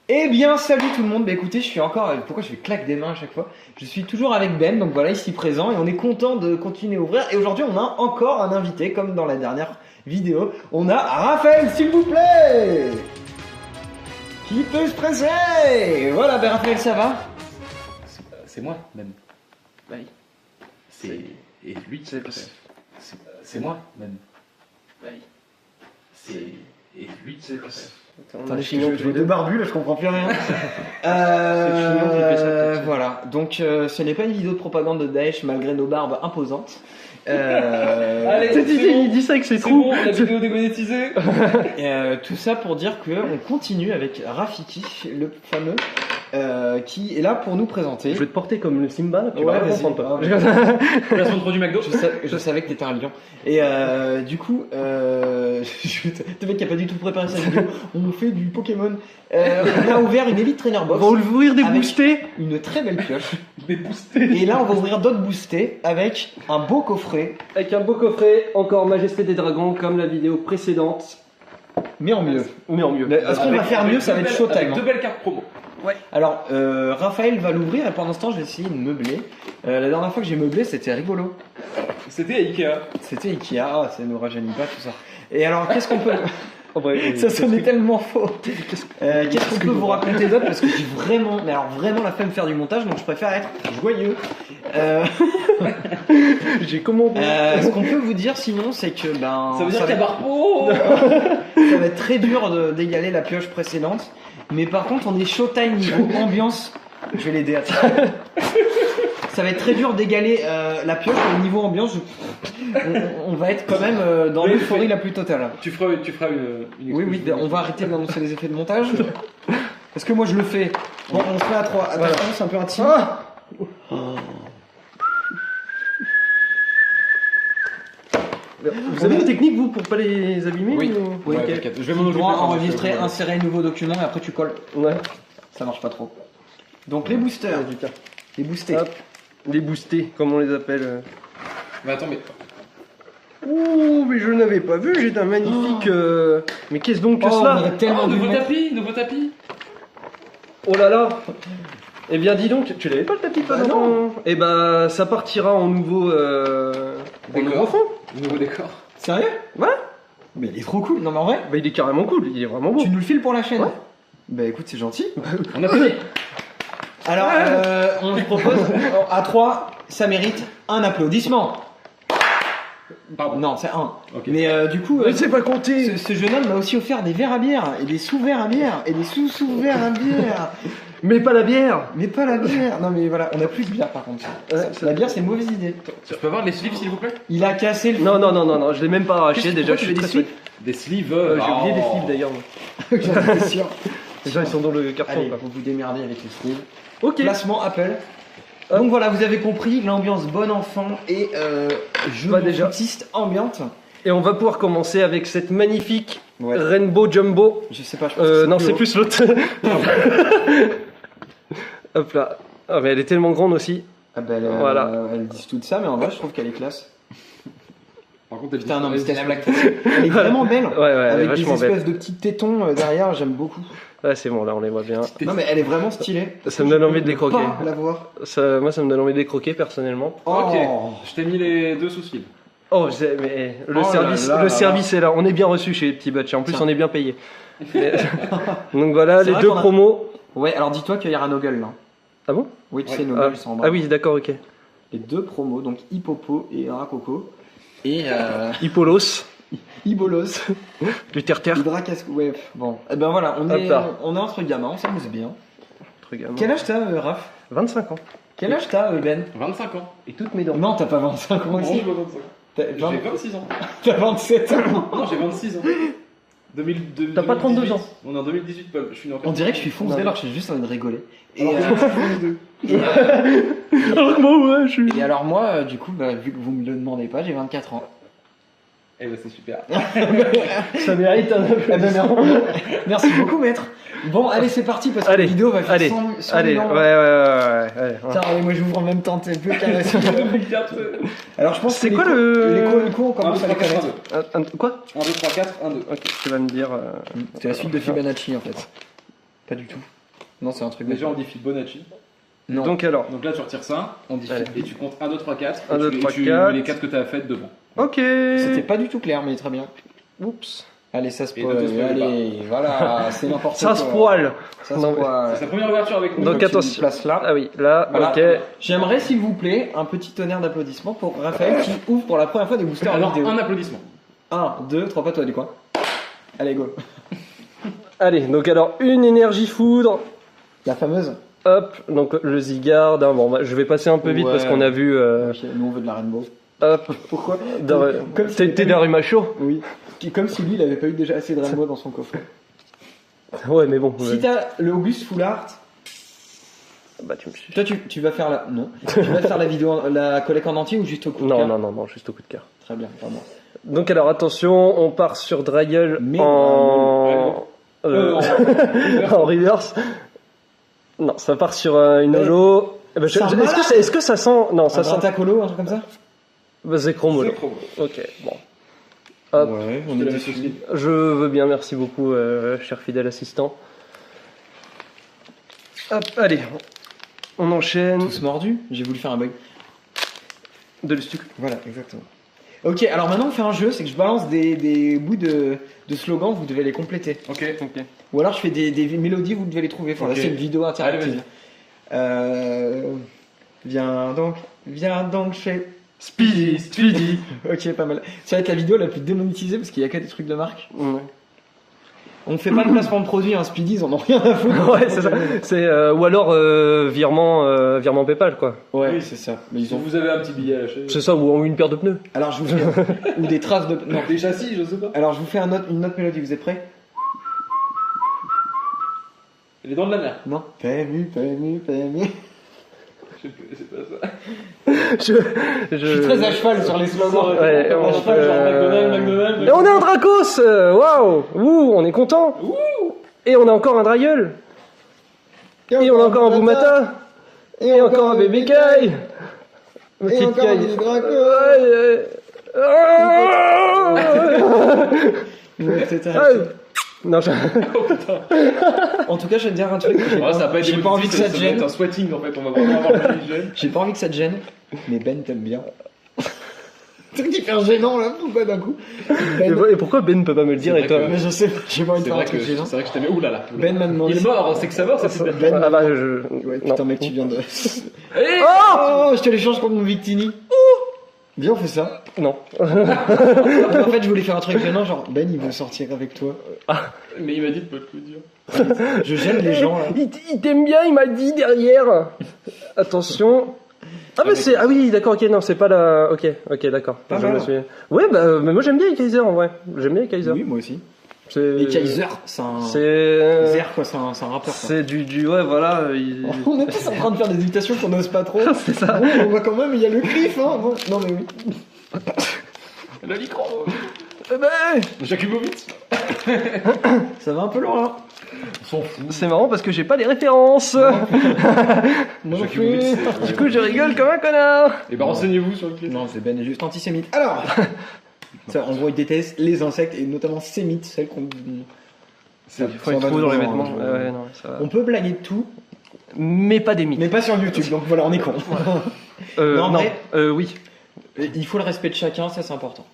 Eh bien salut tout le monde, bah écoutez je suis encore, pourquoi je fais claque des mains à chaque fois? Je suis toujours avec Ben, donc voilà ici présent et on est content de continuer à ouvrir. Et aujourd'hui on a encore un invité comme dans la dernière vidéo, on a Raphaël s'il vous plaît. Qui peut se presser? Voilà, ben Raphaël ça va? C'est moi même. Bah oui. C'est... Et lui c'est moi même. Bah oui. C'est... Et lui c'est Attendez, je vois deux barbus là, je comprends plus rien. Voilà, donc ce n'est pas une vidéo de propagande de Daesh malgré nos barbes imposantes. Allez, il dit ça avec ses trous. bon, la vidéo démonétisée. Tout ça pour dire qu'on continue avec Rafiki, le fameux, qui est là pour nous présenter. Je vais te porter comme le Simba, tu Ouais, vas vas-y. comprendre toi. Placement de produit McDo. Je savais que t'étais un lion. Et du coup, le mec qui a pas du tout préparé sa vidéo, on fait du Pokémon. On a ouvert une Elite Trainer On Box. va ouvrir des avec boostés. une très belle pioche. Des boostés. Et là, on va ouvrir d'autres boostés avec un beau coffret, Avec un beau coffret, encore Majesté des Dragons, comme la vidéo précédente. mais en mieux. Mais en mieux. Est-ce qu'on va faire mieux? Ça va être showtime. Deux belles cartes promo. Alors, Raphaël va l'ouvrir et pendant ce temps, je vais essayer de meubler. La dernière fois que j'ai meublé, c'était rigolo. C'était Ikea. C'était Ikea, ah, ça nous rajeunit pas tout ça. Et alors, qu'est-ce qu'on peut... En vrai, Ça sonnait tellement faux. Qu'est-ce qu'on peut vous raconter d'autre? Parce que j'ai vraiment, mais alors vraiment la flemme de faire du montage, donc je préfère être joyeux. j'ai commandé. Ce qu'on peut vous dire sinon, c'est que ben, Ça veut dire qu'il y a va, Barpo. ça va être très dur d'égaler la pioche précédente. Mais par contre, on est showtime niveau ambiance. Je vais l'aider à ça. Ça va être très dur d'égaler la pioche au niveau ambiance. On va être quand même dans l'euphorie la plus totale. Tu feras une Oui, on va arrêter d'annoncer les effets de montage. Parce que moi je le fais. Bon, on se met à 3. Attention, Voilà. c'est un peu intime. Vous avez une technique vous pour pas les abîmer Oui. ou... Oui, Ouais, ok. t'inquiète. Je vais m'en occuper. Enregistrer, insérer un nouveau document et après tu colles. Ouais. Ça marche pas trop. Donc les boosters. Ouais, putain. Les boostés. Hop. Les boostés, comme on les appelle. Mais attends, mais. Ouh, mais je n'avais pas vu, j'ai un magnifique. Mais qu'est-ce donc que Oh, on cela? aurait tellement dû le nouveau mettre. tapis. Oh là là. Eh bien dis donc, tu l'avais pas le tapis toi Bah non. Eh bah ça partira en nouveau Décor. fond. Nouveau décor. Sérieux? Ouais. Mais il est trop cool. Non mais en vrai, Bah il est carrément cool, il est vraiment beau. tu nous le files pour la chaîne. Ouais. Bah écoute, c'est gentil. On a pris. Alors, on se propose, à 3, ça mérite un applaudissement. Pardon. Non, c'est un. Ok. Mais du coup, Mais c'est pas compté. ce jeune homme m'a aussi offert des verres à bière, et des sous-verres à bière, et des sous-sous-verres à bière. Mais pas la bière. Mais pas la bière. Non mais voilà, on a plus de bière par contre. La bière, c'est une mauvaise idée. Je peux avoir les sleeves s'il vous plaît? Il a cassé le... Non, je l'ai même pas arraché Qu'est-ce- déjà, pourquoi je tu suis veux très des sweat. Des sleeves. J'ai oublié des sleeves d'ailleurs. moi. J'en étais sûr. Les gens ils sont dans le carton Allez, quoi. vous vous démerdez avec les sleeves. Ok. Placement Apple. Donc voilà, vous avez compris, l'ambiance bon enfant et jeu Bah, déjà. footiste ambiante. Et on va pouvoir commencer avec cette magnifique Ouais. Rainbow Jumbo. Je sais pas, je pense que Non, c'est haut. plus l'autre. Hop là. Ah, mais elle est tellement grande aussi. Ah bah, Voilà. elles disent tout ça, mais en vrai, je trouve qu'elle est classe. Par contre, Putain, non, mais c'était la blague. Elle est vraiment belle. Ouais, elle est Avec des vachement espèces belle. de petits tétons derrière, j'aime beaucoup. Ouais, c'est bon, là, on les voit bien. Non, mais elle est vraiment stylée. Ça me donne envie de les Je peux croquer. pas la voir. Moi, ça me donne envie de les croquer personnellement. Ok. Oh. Je t'ai mis les deux sous sleeves. Oh, mais le Oh service, là là le là service est là. On est bien reçu chez les petits Butch. En plus, Tiens. on est bien payé. Donc voilà, C'est les vrai deux qu'on a- promos. Ouais, alors dis-toi qu'il y aura Noggle là. Ah bon? Oui, tu Ouais. sais, Noggle, Ah, ils sont en bas. ah oui, d'accord, ok. Les deux promos, donc Hippopo et Racoco. Et Hippolos, Ibolos. du terre-terre. Hydra casque. Ouais, bon. Et ben voilà, on Hop est là. entre gamins, on s'amuse bien. Truc gamin. Quel âge t'as, Raph? 25 ans. Quel âge t'as, Ben? 25 ans. Et toutes mes dents. Non, t'as pas 25 ans Non, aussi. j'ai pas 25 ans. T'as J'ai 26 ans. T'as 27 ans. Non, j'ai 26 ans. T'as pas 32 ans. On est en 2018, Paul. Je suis né en On dirait que je suis foncé alors que j'ai juste envie de rigoler. Et, Alors que moi, ouais, je suis. et alors moi, du coup, bah, vu que vous me le demandez pas, j'ai 24 ans. Eh ben c'est super. Ça mérite un Eh ben, applaudissement. merci beaucoup, maître. Bon, allez, c'est parti parce que Allez, la vidéo va faire allez, 100 allez, millions. ouais. Tiens, allez, moi j'ouvre en même temps, t'es peu carré. Alors je pense C'est que quoi les co on commence à les 1, 2, 3, connaître. Quoi 1, 2, 3, 4, 1, 2. Ok, tu vas me dire. C'est la suite de Fibonacci en fait. Pas du tout. Non, c'est un truc Déjà on dit Fibonacci. Non. Donc alors. Donc là tu retires ça, on dit Allez. et tu comptes 1, 2, 3, 4. 1, 2, 3, tu 4. mets les 4 que tu as faites devant. Ok. C'était pas du tout clair, mais très bien. Oups. Allez, ça se Et poil. ne te spoil Allez, voilà, c'est n'importe quoi. Ça se poil. Ça se Non, mais- poil. C'est sa première ouverture avec nous. Donc tu attention. le places là. Ah oui, là, Voilà. ok. J'aimerais, s'il vous plaît, un petit tonnerre d'applaudissements pour Raphaël qui ouvre pour la première fois des boosters Alors vidéo. un applaudissement. 1, 2, 3 pas toi du coin. Allez, go. Allez, donc alors, une énergie foudre. La fameuse. Hop, donc le Zygarde. Hein, bon, bah, je vais passer un peu vite Ouais. parce qu'on a vu. Ok, nous on veut de la rainbow. Hop. Pourquoi Comme t'es d'Arumacho. Oui. Comme si lui il avait pas eu déjà assez de rainbow dans son coffret. Ouais, mais bon. Si t'as le Auguste Full Art, Bah, tu me suis. toi tu vas faire la. Non. Tu vas faire la vidéo, la collecte en entier ou juste au coup de Non, cœur non, juste au coup de cœur. Très bien, pardon. Donc alors attention, on part sur Draguel Mais en... en reverse. Non, ça part sur une Mais- holo. Eh ben, C'est un malade. est-ce que ça sent... Non, ça Un sent... Drantacolo, un truc comme ça Bah, c'est Chrome holo. Ok, bon. Hop, Ouais, on Je est te laisse dessus. aussi. je veux bien, merci beaucoup, cher fidèle assistant. Hop, allez, on enchaîne. Tous mordus. J'ai voulu faire un bug. De l'stuc. Voilà, exactement. Ok, alors maintenant on fait un jeu, c'est que je balance des bouts de slogans, vous devez les compléter. Ok. Ou alors je fais des mélodies, vous devez les trouver. Enfin, Ok. là c'est une vidéo interactive. Allez, Viens donc chez... Speedy. Ok, pas mal. Ça va être la vidéo la plus démonétisée parce qu'il y a que des trucs de marque. Ouais, On ne fait pas de placement de produit, hein, Speedy, ils en ont rien à foutre. ouais c'est ça. C'est, ou alors virement PayPal, quoi. Ouais, Oui. c'est ça. Mais ils Si ont... vous avez un petit billet à lâcher. C'est ça, ou une paire de pneus. Alors je vous fais... ou des traces de... Non. Des châssis, je sais pas. Alors je vous fais une autre mélodie, vous êtes prêts? Les dents de la mer. Non. PMU. C'est pas ça. Je Je suis très à cheval sur les slogans. Ouais, À on cheval, peut- genre McDonald's. Et on est en Dracos. Waouh. Ouh, on est content. Et on a encore un Dragueul. Et on a encore un Boumata. Et encore un Baby Kai. Et Petite encore un Kai. Baby Draco. Ah non, En tout cas, je vais te dire un truc. Ouais, ça a pas été J'ai pas envie que ça te va gêne. être un sweating en fait, on va vraiment avoir le gêne. J'ai pas envie que ça te gêne. Mais Ben t'aime bien. Truc hyper gênant là, pourquoi d'un coup Ben, et pourquoi Ben ne peut pas me le dire et vrai toi que- mais je sais pas, j'ai pas envie de C'est faire un vrai que truc gênant. c'est vrai que je t'aimais. Ouh là là. Ben m'a demandé. Il est mort, c'est que ça va, ça c'est Ben Ah bah je. Ouais, non. putain, mec, tu viens de. Oh Oh, je te l'échange contre mon Victini. Viens, on fait ça. Non. En fait, je voulais faire un truc gênant, genre Ben il veut sortir avec toi. Mais il m'a dit de pas te le dire. Je gêne les gens là. Il t'aime bien, il m'a dit derrière. Attention. Ah bah c'est oui d'accord ok non c'est pas la ok d'accord Pas je mal. me suis ouais bah mais moi j'aime bien les Kaiser en vrai j'aime bien les Kaiser Oui, moi aussi. c'est Et Kaiser, c'est un. c'est Zer, quoi, c'est un rappeur. Quoi. c'est du ouais voilà On est tous en train de faire des imitations qu'on n'ose pas trop. c'est ça Bon, on voit quand même, il y a le cliff, hein. Bon, non, mais oui. Le micro. Eh ben, Jakubowicz. Ça va un peu loin, là. On s'en fout. c'est marrant parce que j'ai pas les références Moi non Jakubowicz, plus. c'est- du coup je rigole comme un connard Et bah renseignez-vous sur le clip. Non, c'est Ben est juste antisémite. Alors ça, en gros, il déteste les insectes et notamment sémites, celles qu'on. C'est- faut Ça être va trop de dans les loin, vêtements hein, ouais, ouais, non ça va. On peut blaguer de tout, Mais pas des mythes mais pas sur YouTube, donc voilà, on est con. Non, en non vrai- oui Et il faut le respect de chacun, ça c'est important.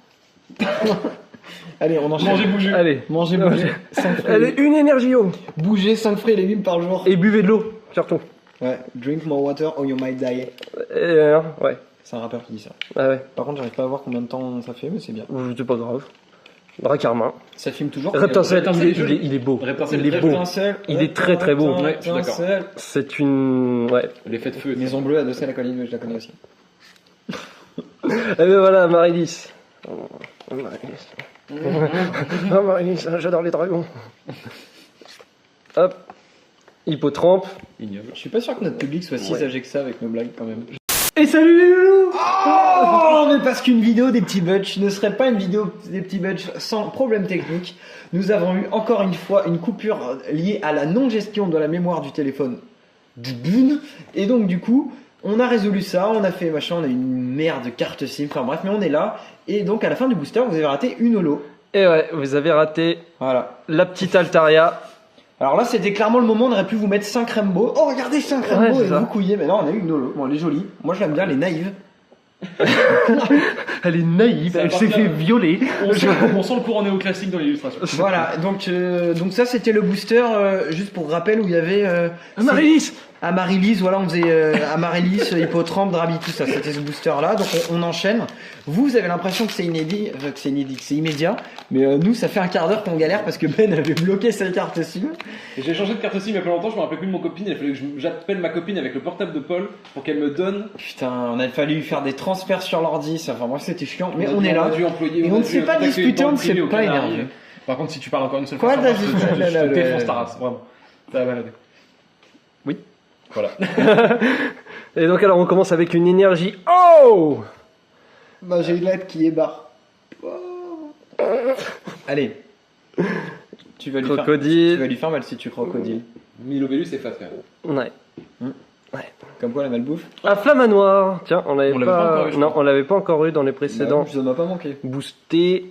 Allez, on enchaîne. Mangez, bougez. allez Manger, bouger. 5 fruits. allez une énergie eau Bouger 5 fruits et légumes par jour. et buvez de l'eau surtout Ouais, drink more water or you might die. ouais C'est un rappeur qui dit ça. ah ouais Par contre, j'arrive pas à voir combien de temps ça fait, mais c'est bien. c'est pas grave Dracarmin Ça filme toujours. Reptincelle, Reptincelle, il est beau. Reptincelle, Il est beau. Reptincelle, Il est très, très beau. Ouais, je suis d'accord. Reptincelle. C'est une. Ouais. L'effet de feu. Maison bleue adossée à la colline, mais je la connais aussi. Et ben voilà, Marilis. Oh, Marilis. Oh, Marilis, j'adore les dragons. Hop. Hippotrampe. Ignoble. Je suis pas sûr que notre public soit si Ouais. âgé que ça avec nos blagues quand même. Et salut les loulous. Oh, on est parce qu'une vidéo des petits bugs ne serait pas une vidéo des petits bugs sans problème technique. Nous avons eu encore une fois une coupure liée à la non-gestion de la mémoire du téléphone du Bune. Et donc du coup, on a résolu ça, on a fait machin, on a eu une merde de carte SIM, enfin bref, mais on est là. Et donc à la fin du booster, vous avez raté une holo. Et ouais, vous avez raté Voilà. la petite Altaria. Alors là, c'était clairement le moment, on aurait pu vous mettre 5 Rainbow. Oh, regardez 5 Rainbow Ouais, et ça. vous couillez. Mais non, on a eu une holo. Bon, elle est jolie. Moi, je l'aime bien, elle est naïve. Elle est naïve, Ça elle s'est appartient- fait violer. On sent le courant néoclassique dans l'illustration. Voilà, donc ça, c'était le booster, juste pour rappel, où il y avait... Marie-Lise. Amaryllis, voilà, on faisait Amaryllis, Hippotrampe, Drabi, tout ça, c'était ce booster-là. Donc on enchaîne. Vous avez l'impression que c'est inédit, que c'est immédiat, mais nous, ça fait un quart d'heure qu'on galère parce que Ben avait bloqué sa carte SIM. Et j'ai changé de carte SIM il y a pas longtemps, je me rappelle plus de mon copine, il fallait que j'appelle ma copine avec le portable de Paul pour qu'elle me donne. Putain, on a fallu faire des transferts sur l'ordi, ça, enfin moi c'était chiant, mais on est a là. dû employer, Et on ne a dû s'est pas contacter disputé, une on ne banque s'est privée au pas Canaries. énervé. Par contre, si tu parles encore une seule Quoi, fois, t'as je dit- te défonce ta race, vraiment. Ça va balader. Oui. Voilà. Et donc alors on commence avec une énergie. Oh. Bah j'ai une lettre qui est barre. Allez. Tu vas lui Crocodile. faire mal si tu crocodile. Milovellus c'est fat quand même. Ouais. Comme quoi la malbouffe. Un flamme Tiens, on l'avait On l'avait pas encore eu, je Non, crois. on l'avait pas encore eu dans les précédents. Ça m'a pas manqué. Boosté.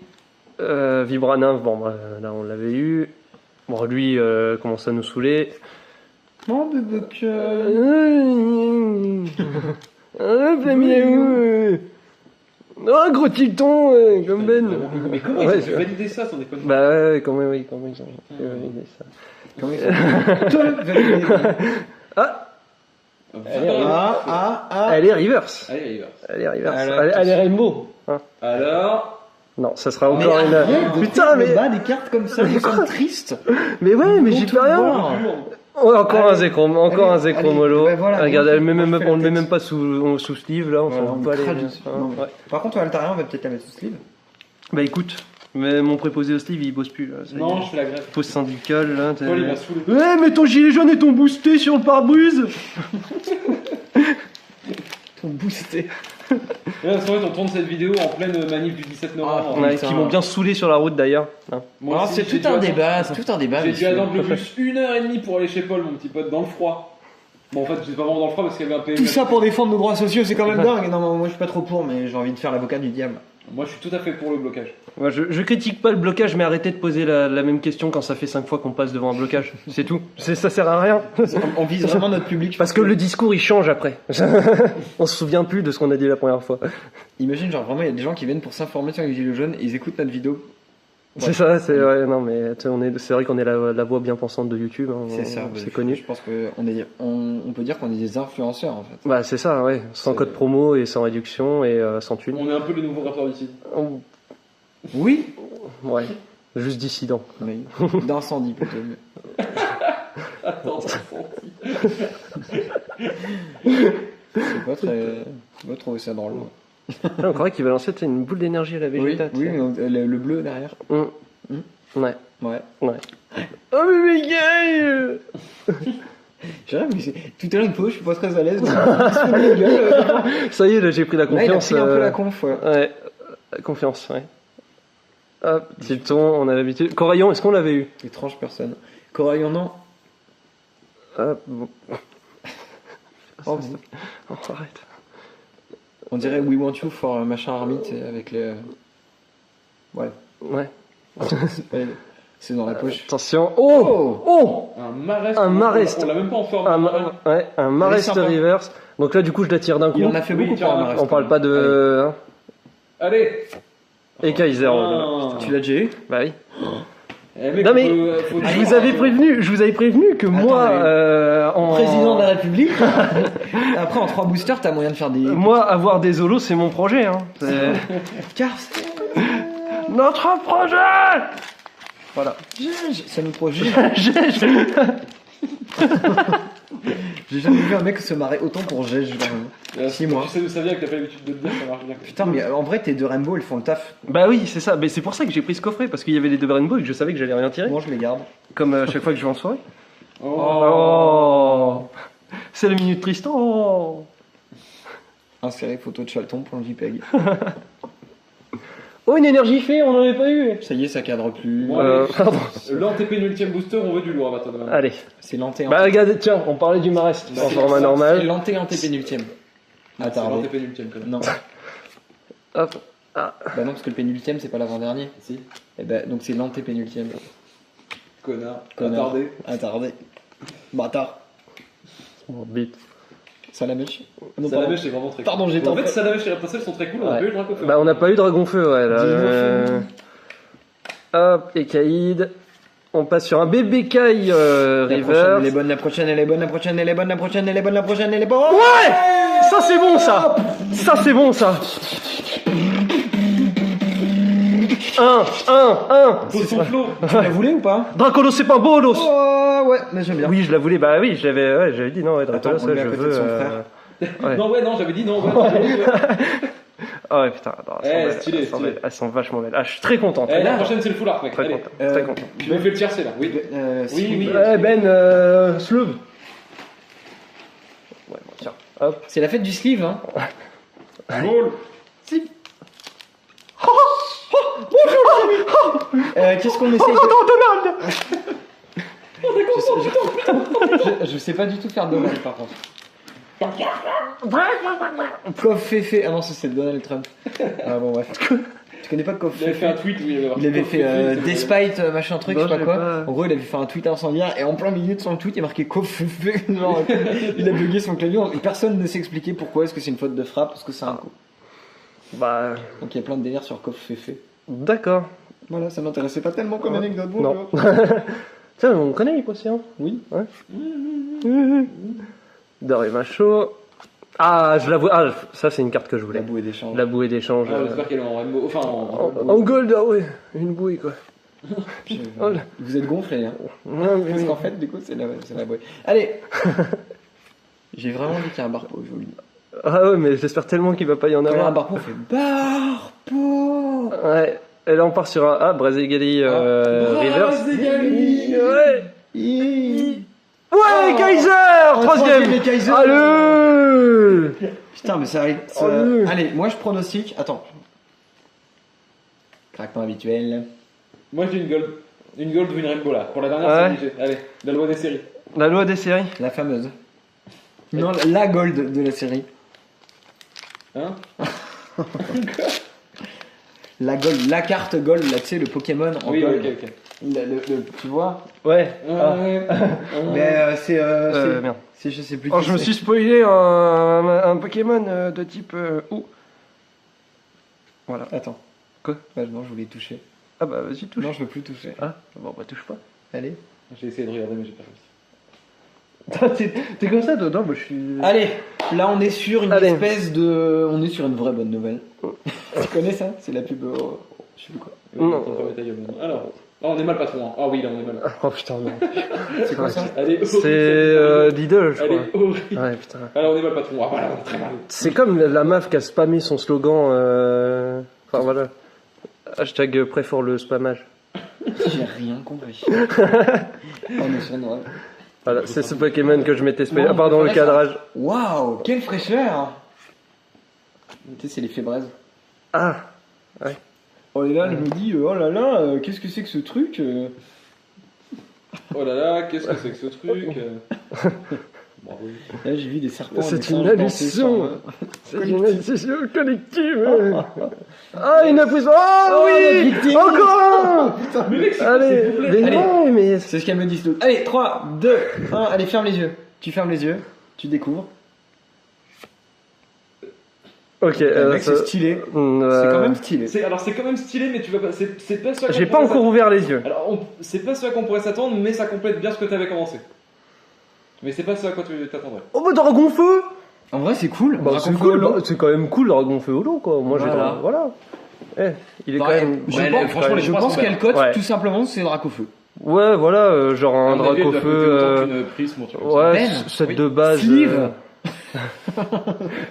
Vibranin. Bon, bah, là on l'avait eu. Bon, lui commence à nous saouler. Oh bébé cœur. Oh, gros tilton, comme Ben. Mais comment Ouais, ils ont pu valider ça sans déconner? Bah ouais, comment ils ont validé ça. Comment il s'appelle Toi, validé. Ah, Ah. elle est reverse. Allez, il va. Elle est reverse. Alors, Elle est rainbow. Hein. Alors. Non, ça sera encore une. Putain, mais. mais bas des cartes comme ça, nous sommes tristes. Mais ouais, mais Ils j'y vont peux tout rien. voir. Oh, encore un Allez, Zekrom, encore un Zekrom allez, holo. ouais, voilà, Regarde, on elle fait- met on même, fait on la le met tête. même pas sous sleeve là, on Voilà, s'en on fout pas les. crade. Hein, Non, mais- ouais. Par contre, Altaria, on va peut-être la mettre sous sleeve. Bah écoute, mais mon préposé au sleeve il bosse plus là. ça y Non, est. je fais la greffe. Pause syndicale là. t'es- Paul il m'a saoulé. Ouais, mais ton gilet jaune et ton boosté sur le pare-brise. Ton boosté. Ouais, parce qu'en fait, on tourne cette vidéo en pleine manif du 17 novembre. Ah, Ouais, putain. qui m'ont bien saoulé sur la route d'ailleurs. Hein. Moi Alors, aussi, c'est j'ai tout dû un attendre- débat, c'est tout un débat. J'ai dû monsieur. attendre le bus 1h30 pour aller chez Paul, mon petit pote, dans le froid. Bon, en fait, j'étais pas vraiment dans le froid parce qu'il y avait un PM. Tout ça pour défendre nos droits sociaux, c'est quand même dingue. Non, moi je suis pas trop pour, mais j'ai envie de faire l'avocat du diable. Moi, je suis tout à fait pour le blocage. Moi, je critique pas le blocage, mais arrêtez de poser la même question quand ça fait 5 fois qu'on passe devant un blocage. C'est tout. Ça sert à rien. On vise vraiment notre public. je Parce pense que le discours il change après. On se souvient plus de ce qu'on a dit la première fois. Imagine, genre vraiment, il y a des gens qui viennent pour s'informer sur les gilets jaunes et ils écoutent notre vidéo. C'est ça, c'est ouais, non mais tu sais, c'est vrai qu'on est la voix bien pensante de YouTube. Hein, C'est ça, c'est je connu. pense qu'on peut dire qu'on est des influenceurs en fait. Bah c'est ça, ouais. Sans C'est- code promo et sans réduction et sans thune. On est un peu les nouveaux rappeurs d'ici. Oui, Ouais. Juste dissident. mais d'incendie plutôt. Mais... Attends, C'est pas trouvé ça drôle. moi. On croirait qu'il va lancer tu sais, une boule d'énergie à la Oui, Vegeta. tu sais. mais le bleu derrière. Ouais. Ouais. Ouais. Oh mais gay. J'ai rien, mais tout à l'heure une fois, je suis pas très à l'aise. donc, il se fout de la gueule, Ça y est, là j'ai pris la Là, il a confiance. pris un peu la conf, ouais. Ouais. Confiance, ouais. Hop, Tilton, on a l'habitude. Coraillon, est-ce qu'on l'avait eu? Étrange personne. Coraillon, non. Hop, bon. Oh, Oh, arrête. on dirait We Want You for machin army, tu sais, avec les. Ouais. Ouais. C'est dans la poche. Attention. Oh. Oh. Un Marest. Un Marest. On l'a même pas en forme. Ouais, un Marest sympa. reverse. Donc là, du coup, je la tire d'un coup. Il en a fait Oui, beaucoup tiens, pour un Marest, On parle pas de. Hein. Allez. Et Kaiser. Ah. Tu l'as déjà eu? Bah oui. Eh, mec, Non, mais faut Je vous avais prévenu que moi, mais- en Président de la République. Après, en 3 boosters, t'as moyen de faire des. moi, avoir des holos, c'est mon projet. Hein. C'est Car notre projet. Voilà. ça nous projette. J'ai jamais vu un mec se marrer autant pour Gege. vraiment. 6 mois. Tu sais d'où ça vient que t'as pas l'habitude de le dire, ça marche bien. Putain, mais en vrai, tes deux Rainbow, ils font le taf. Bah oui, c'est ça. Mais c'est pour ça que j'ai pris ce coffret parce qu'il y avait les deux Rainbow et que je savais que j'allais rien tirer. Moi, je les garde. Comme à chaque fois que je vais en soirée. Oh. Oh, c'est la minute Tristan. Oh. Insérer photo de Chalton pour le JPEG. Oh, une énergie fait, on n'en avait pas eu. Ça y est, ça cadre plus. Bon, allez. Pardon. L'antépénultième booster, on veut du lourd à partir de maintenant. Allez. C'est l'anté. Bah, regardez, tiens, on parlait du Marest en format C'est normal. l'anté-antépénultième. C'est Attends, l'antépénultième quand même. non. Hop. Bah non, parce que le pénultième, c'est pas l'avant-dernier. Si. Et bah, donc c'est l'antépénultième. Connard. Connard. Attardé. Attardé. Bâtard. Bon, bip. Salamèche. Non, Salamèche, c'est vraiment très cool. Pardon, j'étais En en fait, fait. Salamèche et Rapunzel sont très cool, on a Ouais. pas eu le Dracofeu. Bah, on n'a pas eu Dragonfeu, ouais. Là, Dragonfeu. Hop, et Caïd. On passe sur un bébé Kai La prochaine, River. elle est bonne, la prochaine, elle est bonne, la prochaine, elle est bonne, la prochaine, elle est bonne, la prochaine, elle est bonne. Ouais! Ça, c'est bon, ça! Ça, c'est bon, ça! 1. Pose son flow. Tu la voulais ou pas? Dracolos, c'est pas Bolos! Oh ouais, mais j'aime bien. Oui, je la voulais, bah oui, j'avais dit non, ouais, Dracolos, Attends, on le met ouais, à je côté de veux. son frère. Ouais. Non, ouais, non, j'avais dit non. Ouais, non, j'avais dit, ouais. Ah ouais, putain, attends, Stylé. elles sont vachement belles. Ah, je suis très content. Eh, la prochaine, c'est le full art, mec. Très Allez. content, très content. Je me fais le tiercé là. Oui. Oui. Ouais, Ben, Sleuve. Ouais, bon, tiens, hop. C'est la fête du sleeve, hein. Goal. Qu'est-ce qu'on essaye de... Donald! Je sais pas du tout faire Donald par contre. Coff Féfé. Ah non, ça c'est Donald Trump. Ah bon, bref. Tu connais pas Coff Il avait fait Féfé? un tweet où il avait Il avait fait Despite machin truc, Non, je sais pas je quoi. l'ai pas. En gros, il avait fait un tweet incendiaire et en plein milieu de son tweet, il y a marqué Coff Féfé. Genre, il a bugué son clavier et personne ne sait expliquer pourquoi. Est-ce que c'est une faute de frappe? Parce que c'est un coup. Bah, Donc il y a plein de délires sur Coff Féfé. d'accord. Voilà, ça m'intéressait pas tellement comme anecdote. Non. Bonjour. Tiens, on connaît l'hypocéan. Oui. Ouais. Doré Macho. Ah, je la vois. Ah, ça, c'est une carte que je voulais. La bouée d'échange. La bouée d'échange. Ah, j'espère qu'elle est en rainbow. Enfin, En gold, ah ouais. Une bouée, quoi. Oh là. Vous êtes gonflés, hein. Non, mais Parce oui. qu'en fait, du coup, c'est la bouée. Allez. J'ai vraiment dit qu'il y a un barpo, je vous le dis. Ah ouais, mais j'espère tellement qu'il va pas y en Quand il y a un avoir. barpo, on fait barpo. Ouais. Et là, on part sur un. Ah, Brazegali Rivers. Gali. Ouais. Ouais, Oh. Kaiser! Troisième, les Kaiser. Allez! Putain, mais ça arrive. Allez. Allez, moi je pronostique. Attends. Craquement habituel. Moi, j'ai une gold. Une gold ou une rainbow là. Pour la dernière, Ouais. c'est obligé. Allez, la loi des séries. La loi des séries. La fameuse. Non, la gold de la série. Hein? La gold, la carte gold, là, tu sais, le Pokémon en Oui, gold. ok. Tu vois? Ouais. Mais c'est. Merde. C'est, je sais plus. Oh, qui je me c'est. suis spoilé un Pokémon de type ou. Voilà. Attends. Quoi? Bah, non, je voulais toucher. Ah bah vas-y, touche. Non, je veux plus toucher. Ah, bon bah touche pas. Allez. J'ai essayé de regarder, mais j'ai pas réussi. T'es comme ça, toi? Non, bah je suis. Allez, là on est sur une Allez. espèce de. On est sur une vraie bonne nouvelle. Tu connais ça? C'est la pub. Je sais plus quoi. Non. Alors, là, on est mal patron. Hein. Ah oui, là, on est mal. Oh putain, non. C'est quoi ça? Elle est horrible. C'est Lidl, je Elle crois. est horrible. Ouais, putain. Alors, on est mal patron. Ah voilà, on est très mal. C'est comme la meuf qui a spammé son slogan. Enfin voilà. Hashtag prêt pour le spammage. J'ai rien compris. On est sur une vraie. Voilà, c'est ce Pokémon que je m'étais spoilé. Non, Ah, pardon, le faudrait ça. cadrage. Waouh, quelle fraîcheur! Tu sais, c'est l'effet braise. Ah, Oh là là, je me dis, oh là là, qu'est-ce que c'est que ce truc? Oh là là, qu'est-ce que c'est que ce truc Bravo. Là, j'ai vu des serpents. C'est des singes une danser hallucination. sur, c'est une hallucination collective. Ah, une puissance. Ah Oh, notre oui, victime. encore un. Mais mec, c'est Allez, complet. mais Allez. non, mais C'est ce qu'elle me dit, l'autre. Allez, 3, 2, 1, allez, ferme les yeux. Tu fermes les yeux, tu découvres. ok. Mec, c'est stylé. C'est quand même stylé. Alors, c'est quand même stylé, mais tu vas pas. C'est pas ça. J'ai pas encore ouvert les yeux. Alors, c'est pas ce à quoi on pourrait s'attendre, mais ça complète bien ce que t'avais commencé. Mais c'est pas ce à quoi tu t'attendrais. Oh bah Dragon Feu. En vrai, c'est cool. Bah, c'est Dragon cool. Feu, Bah, c'est quand même cool Dragon Feu Holo quoi. Moi j'ai Voilà. voilà. Eh, il est Bah, quand même. je Ouais, pense, franchement, les je phrases pense sont qu'elle belles. cote, Ouais. tout simplement, c'est Dracofeu. Ouais, voilà, genre un Draco Feu. Une prisme, un truc comme Ouais, Ben, set oui. de base. Sleeve.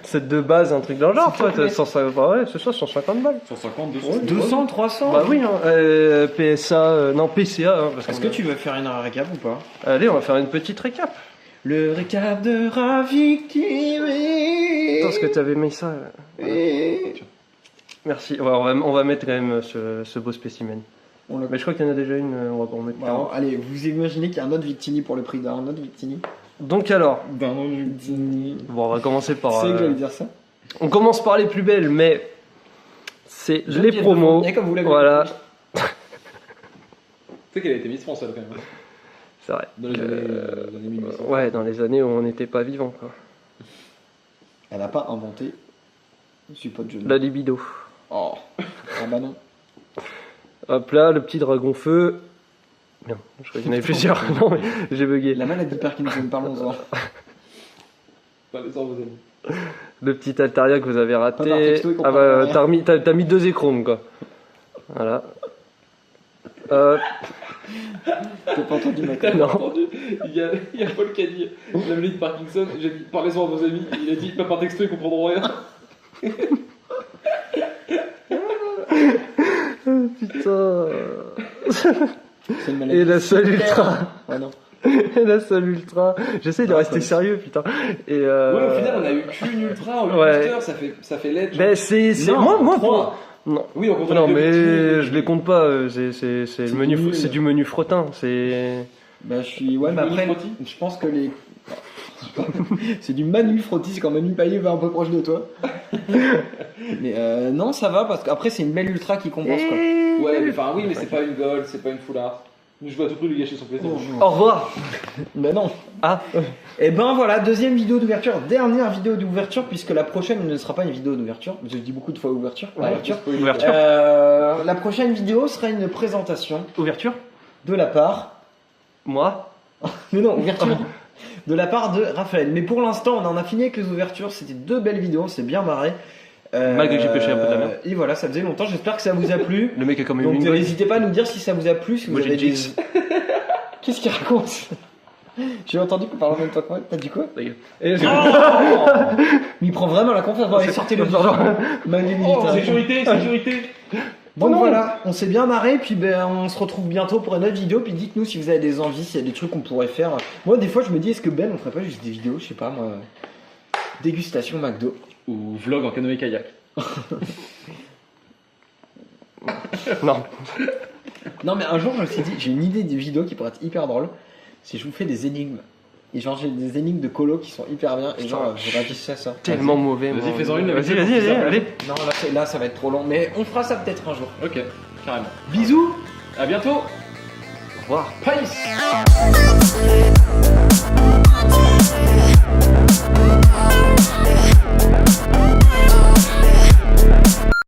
Set de base, un truc dans le genre, S'il quoi. te plaît. 150, bah ouais, c'est ça, 150 balles. ça. 150, 200. 200, 300. Bah oui, hein. PSA, non PCA. Hein, parce Est-ce qu'on que tu veux faire une récap ou pas? Allez, on va faire une petite récap. Le récap de Ravictime. Attends, ce que t'avais mis ça. Voilà. Merci. Ouais, on va mettre quand même ce beau spécimen. Mais je crois qu'il y en a déjà une, on va pas en mettre. Alors, allez, vous imaginez qu'il y a un autre Victini pour le prix d'un autre Victini? Donc alors, D'un autre Victini. bon, on va commencer par. Tu sais que j'allais dire ça? On commence par les plus belles, mais c'est les Geneviève promos. Fournier, comme vous l'avez Voilà, compris. Tu sais qu'elle a été Miss France, elle, quand même. c'est vrai. Dans les années 1800. Ouais, dans les années où on n'était pas vivant, quoi. Elle n'a pas inventé. Je suis pas de jeune. La libido. Oh. Ah bah non. Hop là, le petit dragon feu. Bien, je crois qu'il y en avait plusieurs. Non, mais j'ai bugué. La maladie Parkinson, parlons-en. Parlez-en, vos amis. Le petit Altaria que vous avez Pas par raté. texto, il Ah comprend bah, rien. t'as mis 2 échromes, quoi. Voilà. T'as pas entendu ma T'as Non. entendu? Il y a Paul qui a dit la maladie de Parkinson. J'ai dit parlez-en à vos amis. Il a dit pas par texto, ils comprendront rien. Putain. C'est une maladie. Et la seule ultra. Ah non. Et la seule ultra. J'essaie de Ah, rester ouais. sérieux, putain. Et Ouais, au final, on a eu qu'une ultra en Ouais. booster, ça fait l'aide. Ben c'est Non, moi trois. non. Oui, on compte Non les deux mais petits. je les compte pas, c'est le menu nul. c'est du menu frottin, c'est Bah je suis. Ouais, Du mais Manu après, Frotti je pense que les. C'est du Manu Frotti, c'est quand Manu Payet va un peu proche de toi. Mais non, ça va parce qu'après c'est une belle ultra qui compense quoi. Ouais, mais enfin, oui, mais c'est pas une gold, c'est pas une full art. Je veux à tout prix lui gâcher son plaisir. Au revoir. Mais non. Ah, Et ben voilà, deuxième vidéo d'ouverture, dernière vidéo d'ouverture puisque la prochaine ne sera pas une vidéo d'ouverture. Je dis beaucoup de fois ouverture. Ouais, ouverture. ouverture. La prochaine vidéo sera une présentation Ouverture. de la part. Moi. Mais non, ouverture. De la part de Raphaël. Mais pour l'instant, on en a fini avec les ouvertures. C'était 2 belles vidéos, on s'est bien marré. Malgré que j'ai pêché un peu de la merde. Et voilà, ça faisait longtemps. J'espère que ça vous a plu. Le mec a quand même Donc une gueule. n'hésitez pas à nous dire si ça vous a plu. Si Moi, vous j'ai avez des... Jix. Qu'est-ce qu'il raconte? J'ai entendu qu'on parlait en même temps que moi. T'as dit quoi? Ta gueule. Mais il prend vraiment la confiance. Bon, allez, sortez le Oh, sécurité, sécurité. Donc voilà, on s'est bien marré, puis ben, on se retrouve bientôt pour une autre vidéo, puis dites-nous si vous avez des envies, s'il y a des trucs qu'on pourrait faire. Moi des fois je me dis est-ce que Ben on ferait pas juste des vidéos, je sais pas moi, dégustation McDo. Ou vlog en canoë kayak. Non. Non mais un jour je me suis dit, j'ai une idée de vidéo qui pourrait être hyper drôle, si je vous fais des énigmes. Et genre j'ai des énigmes de colo qui sont hyper bien, et genre je réagissais à ça. Tellement mauvais. Vas-y, moi. fais-en une avec Vas-y, le vas-y, petit allez. Non là ça va être trop long, mais on fera ça peut-être un jour. Ok, carrément. Bisous. À bientôt. Au revoir. Peace.